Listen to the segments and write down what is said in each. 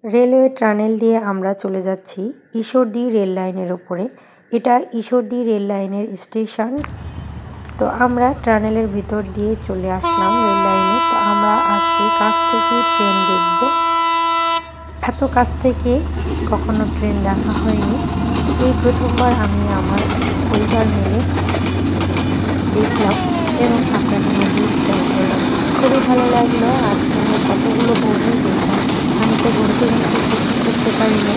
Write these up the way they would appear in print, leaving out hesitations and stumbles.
Railway tunnel দিয়ে আমরা চলে যাচ্ছি ঈশ্বরদী রেল লাইনের ওপরে। এটা ঈশ্বরদী রেল লাইনের স্টেশন। তো আমরা টানেলের ভিতর দিয়ে চলে আসলাম রেল লাইনে। তো আমরা আজকে কাছ থেকে ট্রেন দেখব। এত কাছ থেকে কখনো ট্রেন দেখা হয়নি। এই প্রথমবার আমি আমার পরিবার মিলে দেখলাম এবং আপনাদের মধ্যে শেয়ার করলাম। খুবই ভালো লাগলো। আর ট্রেনের কতগুলো বগি দেখলাম, আমি তো বলতে করতে পারিনি,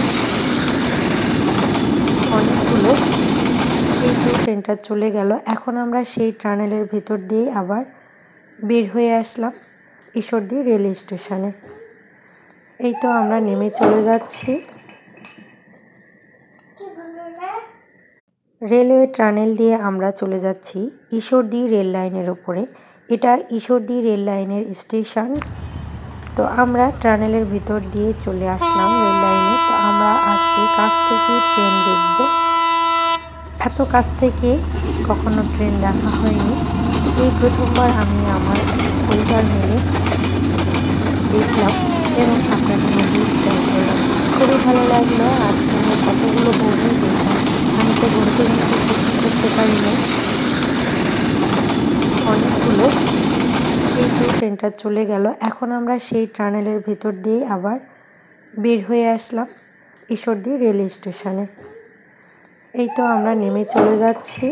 অনেকগুলো। কিন্তু ট্রেনটা চলে গেল। এখন আমরা সেই টানেলের ভেতর দিয়ে আবার বের হয়ে আসলাম ঈশ্বরদী রেল স্টেশনে। এই তো আমরা নেমে চলে যাচ্ছি। রেলওয়ে টানেল দিয়ে আমরা চলে যাচ্ছি ঈশ্বরদী রেল লাইনের ওপরে। এটা ঈশ্বরদী রেল লাইনের স্টেশন। তো আমরা টানেলের ভিতর দিয়ে চলে আসলাম রেল লাইনে। তো আমরা আজকে কাছ থেকে ট্রেন দেখব। এত কাছ থেকে কখনো ট্রেন দেখা হয়নি। এই প্রথমবার আমি আমার পরিবার মিলে দেখলাম এবং আপনাদের মধ্যে শেয়ার করলাম। খুবই ভালো লাগলো। আর ট্রেনের কতগুলো বগি দেখলাম, আমি তো বলতে করতে পারিনি, অনেকগুলো। কিন্তু ট্রেনটা চলে গেল। এখন আমরা সেই টানেলের ভেতর দিয়ে আবার বের হয়ে আসলাম ঈশ্বরদী রেল স্টেশনে। এই তো আমরা নেমে চলে যাচ্ছি।